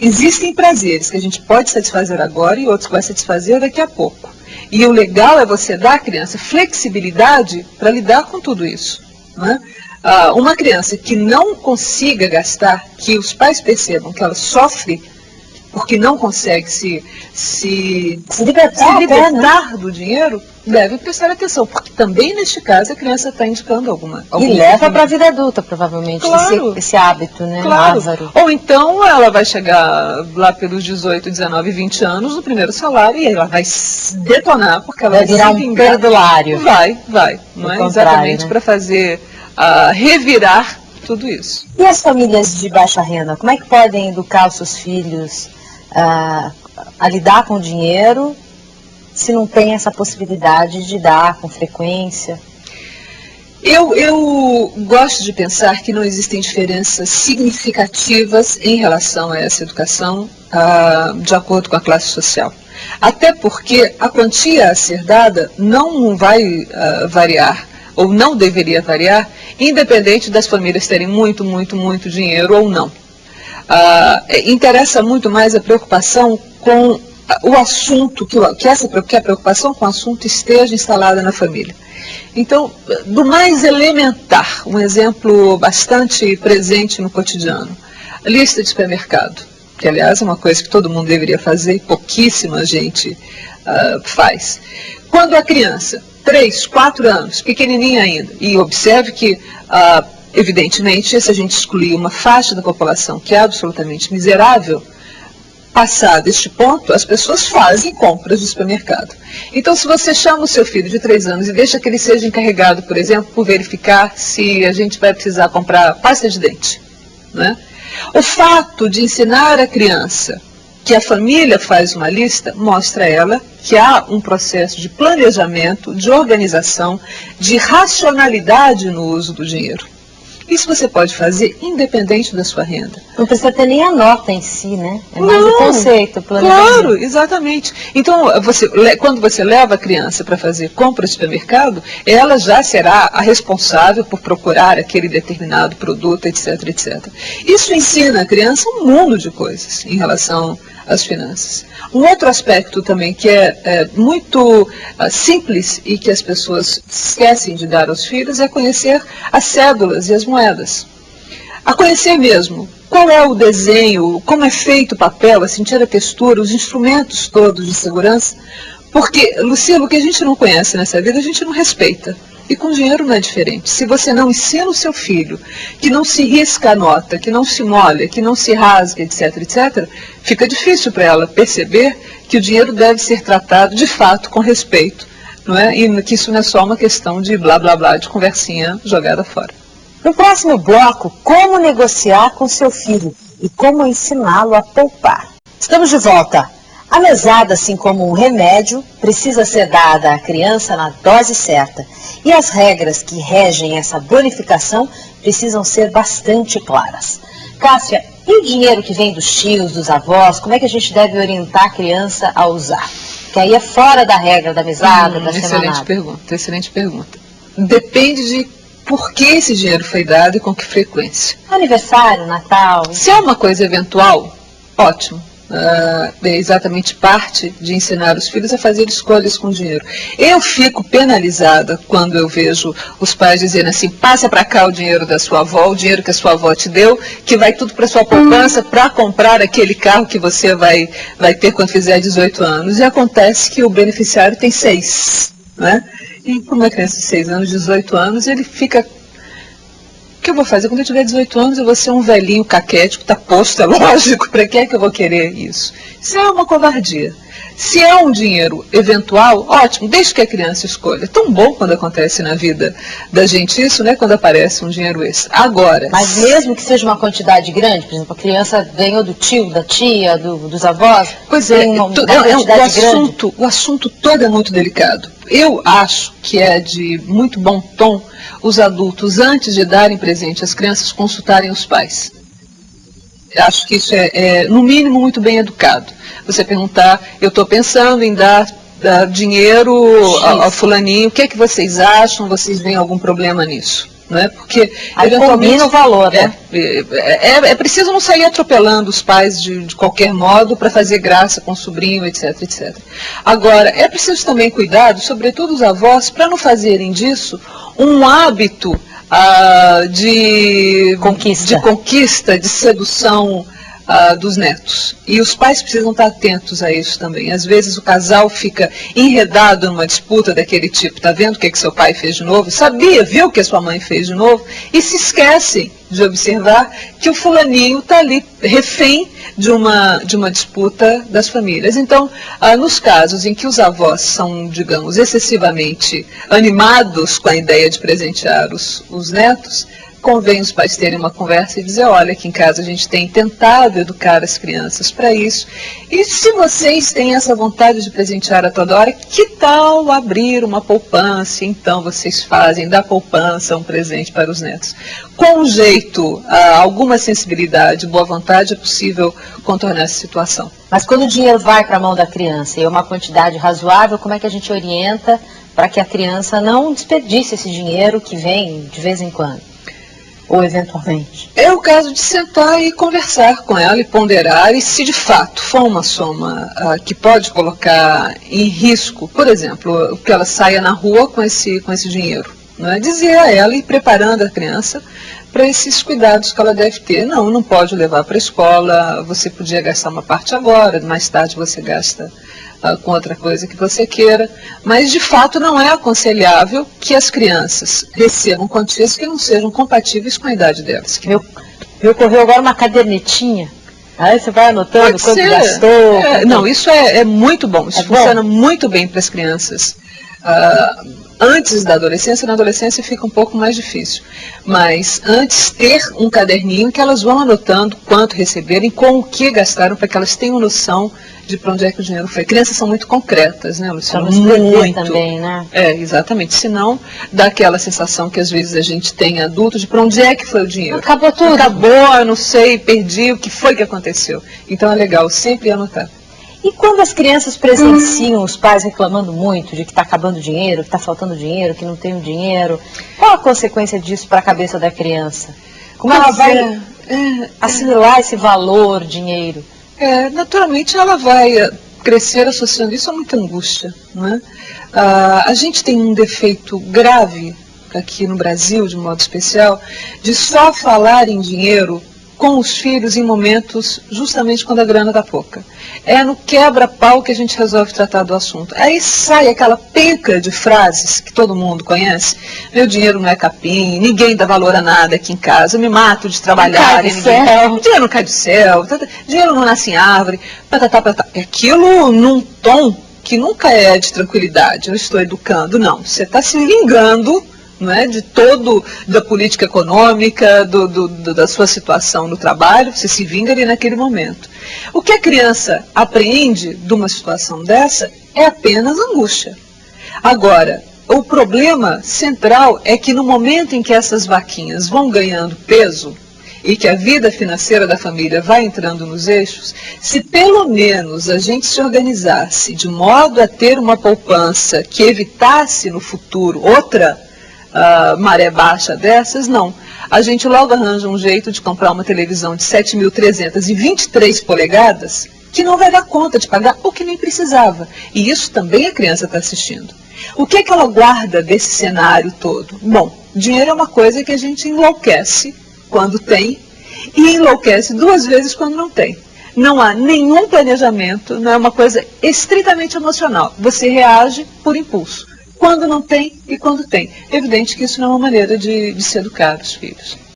Existem prazeres que a gente pode satisfazer agora e outros que vai satisfazer daqui a pouco. E o legal é você dar à criança flexibilidade para lidar com tudo isso. Né? Uma criança que não consiga gastar, que os pais percebam que ela sofre porque não consegue se libertar do dinheiro, deve prestar atenção, porque também neste caso a criança está indicando alguma e leva para a vida adulta, provavelmente, claro, esse hábito, né? Claro. Lázaro. Ou então ela vai chegar lá pelos 18, 19, 20 anos no primeiro salário e ela vai detonar, porque ela vai virar um perdulário. Vai, não é exatamente, né? Para fazer revirar tudo isso. E as famílias de baixa renda, como é que podem educar os seus filhos a lidar com o dinheiro se não tem essa possibilidade de dar com frequência? Eu gosto de pensar que não existem diferenças significativas em relação a essa educação de acordo com a classe social. Até porque a quantia a ser dada não vai variar, ou não deveria variar, independente das famílias terem muito dinheiro ou não. Interessa muito mais a preocupação com o assunto, que a preocupação com o assunto esteja instalada na família. Então, do mais elementar, um exemplo bastante presente no cotidiano, a lista de supermercado, que aliás é uma coisa que todo mundo deveria fazer e pouquíssima gente faz. Quando a criança, 3, 4 anos, pequenininha ainda, e observe que evidentemente, se a gente excluir uma faixa da população que é absolutamente miserável, passado este ponto, as pessoas fazem compras de supermercado. Então, se você chama o seu filho de 3 anos e deixa que ele seja encarregado, por exemplo, por verificar se a gente vai precisar comprar pasta de dente, né? O fato de ensinar a criança que a família faz uma lista, mostra a ela que há um processo de planejamento, de organização, de racionalidade no uso do dinheiro. Isso você pode fazer independente da sua renda. Não precisa ter nem a nota em si, né? É mais o conceito, o planejamento. Claro, exatamente. Então, quando você leva a criança para fazer compra de supermercado, ela já será a responsável por procurar aquele determinado produto, etc, etc. Isso ensina a criança um mundo de coisas em relação às finanças. Um outro aspecto também que é muito simples e que as pessoas esquecem de dar aos filhos é conhecer as cédulas e as moedas. A conhecer mesmo qual é o desenho, como é feito o papel, a sentir a textura, os instrumentos todos de segurança. Porque, Lucila, o que a gente não conhece nessa vida, a gente não respeita. E com dinheiro não é diferente. Se você não ensina o seu filho que não se risca a nota, que não se molha, que não se rasga, etc, etc, fica difícil para ela perceber que o dinheiro deve ser tratado de fato com respeito, não é? E que isso não é só uma questão de blá blá blá, de conversinha jogada fora. No próximo bloco, como negociar com seu filho e como ensiná-lo a poupar. Estamos de volta. A mesada, assim como um remédio, precisa ser dada à criança na dose certa. E as regras que regem essa bonificação precisam ser bastante claras. Cássia, e o dinheiro que vem dos tios, dos avós, como é que a gente deve orientar a criança a usar? Que aí é fora da regra da mesada, da semanada. Excelente pergunta. Depende de por que esse dinheiro foi dado e com que frequência. Aniversário, Natal. Se é uma coisa eventual, ótimo. É exatamente parte de ensinar os filhos a fazer escolhas com dinheiro. Eu fico penalizada quando eu vejo os pais dizendo assim: passa para cá o dinheiro da sua avó, o dinheiro que a sua avó te deu, que vai tudo para sua poupança para comprar aquele carro que você vai ter quando fizer 18 anos. E acontece que o beneficiário tem 6, né? E para uma criança de 6 anos, 18 anos, ele fica... O que eu vou fazer? Quando eu tiver 18 anos, eu vou ser um velhinho caquético, tá posto, é lógico, para que é que eu vou querer isso? Isso é uma covardia. Se é um dinheiro eventual, ótimo, deixe que a criança escolha. É tão bom quando acontece na vida da gente isso, né? Quando aparece um dinheiro extra. Agora... Mas mesmo que seja uma quantidade grande, por exemplo, a criança ganhou do tio, da tia, dos avós... Pois é, o assunto todo é muito delicado. Eu acho que é de muito bom tom os adultos, antes de darem presente às crianças, consultarem os pais. Acho que isso é, no mínimo, muito bem educado. Você perguntar: eu estou pensando em dar dinheiro ao fulaninho, o que é que vocês acham? Vocês veem algum problema nisso? não é? Porque aí combina o valor, né? É preciso não sair atropelando os pais de qualquer modo para fazer graça com o sobrinho, etc, etc. Agora, é preciso também cuidado, sobretudo os avós, para não fazerem disso um hábito de conquista, de sedução dos netos. E os pais precisam estar atentos a isso também. Às vezes o casal fica enredado numa disputa daquele tipo, tá vendo o que seu pai fez de novo? Viu o que a sua mãe fez de novo? E se esquecem de observar que o fulaninho está ali refém de uma disputa das famílias. Então, nos casos em que os avós são, digamos, excessivamente animados com a ideia de presentear os netos, convém os pais terem uma conversa e dizer, olha, aqui em casa a gente tem tentado educar as crianças para isso, e se vocês têm essa vontade de presentear a toda hora, que tal abrir uma poupança? Então vocês fazem da poupança um presente para os netos. Com jeito, alguma sensibilidade, boa vontade, é possível contornar essa situação. Mas quando o dinheiro vai para a mão da criança e é uma quantidade razoável, como é que a gente orienta para que a criança não desperdice esse dinheiro que vem de vez em quando? Ou eventualmente? É o caso de sentar e conversar com ela e ponderar, e se de fato for uma soma que pode colocar em risco, por exemplo, que ela saia na rua com esse dinheiro, não é? Dizer a ela e preparando a criança para esses cuidados que ela deve ter. Não pode levar para a escola, você podia gastar uma parte agora, mais tarde você gasta com outra coisa que você queira, mas de fato não é aconselhável que as crianças recebam quantias que não sejam compatíveis com a idade delas. Me ocorreu agora uma cadernetinha, aí você vai anotando quanto gastou. Não, isso é muito bom, isso funciona muito bem para as crianças. Antes da adolescência, na adolescência fica um pouco mais difícil, mas antes ter um caderninho que elas vão anotando quanto receberem, com o que gastaram, para que elas tenham noção de para onde é que o dinheiro foi. Crianças são muito concretas, né, Luciana? Muito também, né? Exatamente. Senão, dá aquela sensação que às vezes a gente tem adulto de para onde é que foi o dinheiro. Acabou tudo. Acabou, eu não sei, perdi, o que foi que aconteceu. Então é legal sempre anotar. E quando as crianças presenciam os pais reclamando muito de que está acabando o dinheiro, que está faltando dinheiro, que não tem o dinheiro, qual a consequência disso para a cabeça da criança? Como ela vai assimilar esse valor, dinheiro? Naturalmente ela vai crescer associando isso a muita angústia, não é? A gente tem um defeito grave aqui no Brasil, de modo especial, de só falar em dinheiro com os filhos em momentos justamente quando a grana está pouca. É no quebra-pau que a gente resolve tratar do assunto. Aí sai aquela penca de frases que todo mundo conhece. Meu dinheiro não é capim, ninguém dá valor a nada aqui em casa, eu me mato de trabalhar. Dinheiro não cai do céu, dinheiro não nasce em árvore, patatá. Aquilo num tom que nunca é de tranquilidade, eu estou educando, não. Você está se vingando, não é, da política econômica, da sua situação no trabalho, você se vinga ali naquele momento. O que a criança apreende de uma situação dessa é apenas angústia. Agora, o problema central é que no momento em que essas vaquinhas vão ganhando peso e que a vida financeira da família vai entrando nos eixos, se pelo menos a gente se organizasse de modo a ter uma poupança que evitasse no futuro outra maré baixa dessas, não. A gente logo arranja um jeito de comprar uma televisão de 7.323 polegadas que não vai dar conta de pagar o que nem precisava. E isso também a criança está assistindo. O que é que ela guarda desse cenário todo? Bom, dinheiro é uma coisa que a gente enlouquece quando tem e enlouquece 2 vezes quando não tem. Não há nenhum planejamento, não é uma coisa estritamente emocional. Você reage por impulso. Quando não tem e quando tem. É evidente que isso não é uma maneira de se educar os filhos.